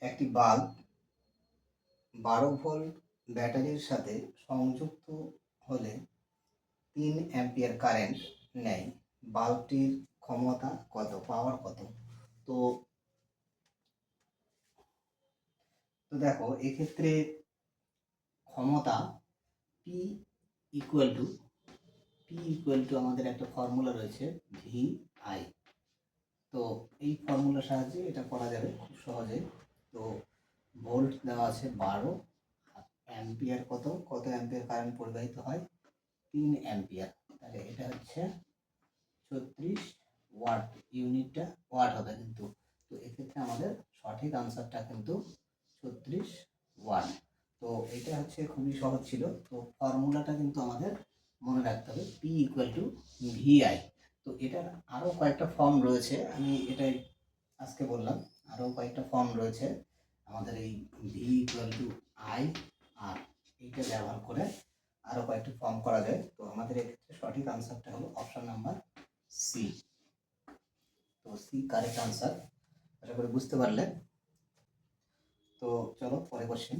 একটি bulb 12 volt ব্যাটারির সাথে সংযুক্ত হলে 3 অ্যাম্পিয়ার কারেন্ট নেয়। বাল্বটির ক্ষমতা কত, পাওয়ার কত? তো দেখো এক্ষেত্রে ক্ষমতা পি ইকুয়াল টু আমাদের একটা ফর্মুলা রয়েছে ভি আই। তো এই ফর্মুলার সাহায্যে এটা করা যাবে খুব সহজে। তো ভোল্ট দেওয়া আছে 12, অ্যাম্পিয়ার কত অ্যাম্পিয়ার কারেন্ট পরিবাহিত হয় 3 অ্যাম্পিয়ার। তাহলে এটা হচ্ছে 36 ওয়াট, ইউনিটটা ওয়াট হবে কিন্তু। তো এক্ষেত্রে আমাদের সঠিক আনসারটা কিন্তু 36 ওয়াট। তো এটা হচ্ছে খুবই সহজ ছিল। তো ফর্মুলাটা কিন্তু আমাদের মনে রাখতে হবে, পি ইকুয়াল টু ভিআই। তো এটার আরও কয়েকটা ফর্ম রয়েছে, আমি এটাই আজকে বললাম। আরও কয়েকটা ফর্ম রয়েছে আমাদের এই ভি ইকুয়াল টু আই আর এইটা ব্যবহার করে আরও কয়েকটা ফর্ম করা যায়। তো আমাদের এক্ষেত্রে সঠিক আনসারটা হলো অপশন নাম্বার সি। তো সি কারেক্ট আনসার। আশা করি বুঝতে পারলে। তো চলো পরে কোশ্চেন।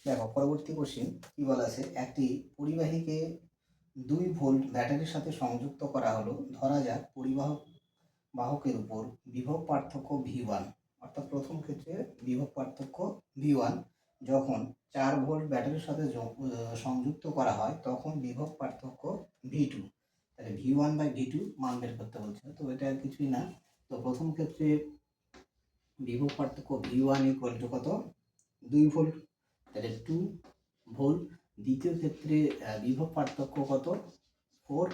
দেখো পরবর্তী কোশ্চেন কি বলা আছে, একটি পরিবাহীকে 2 ভোল্ট ব্যাটারির সাথে সংযুক্ত করা হলো। ধরা যাক বাহকের উপর বিভব পার্থক্য V1, অর্থাৎ প্রথম ক্ষেত্রে বিভব পার্থক্য V1 যখন 4 ভোল্ট ব্যাটারির সাথে সংযুক্ত করা হয় তখন বিভব পার্থক্য V2। তাহলে V1 বাই V2 মান বের করতে বলছে। তো এটা আর কিছুই না। তো প্রথম ক্ষেত্রে বিভব পার্থক্য V1 ইকুয়াল টু কত, 2 ভোল্ট, তাহলে 2 ভোল্ট। দ্বিতীয় ক্ষেত্রে বিভব পার্থক্য কত, 4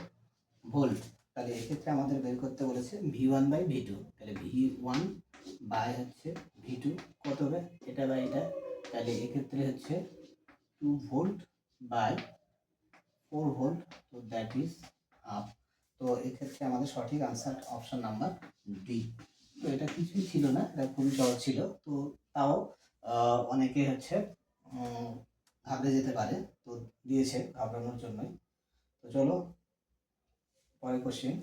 ভোল্ট। তাহলে এক্ষেত্রে আমাদের বের করতে বলেছে V1 বাই V2। তাহলে V1 বাই হচ্ছে V2 কত হবে, এটা বাই এটা। তাহলে এক্ষেত্রে হচ্ছে 2 ভোল্ট বাই 4 ভোল্ট। তো দ্যাট ইজ হাফ। তো এক্ষেত্রে আমাদের সঠিক আনসার অপশন নাম্বার ডি। তো এটা কিছুই ছিল না, এটা খুবই সহজ ছিল। তো তাও অনেকে হচ্ছে ঘাবড়ে যেতে পারে, তো দিয়েছে ঘাবড়ানোর জন্যই। তো চলো পরের কোশ্চেন।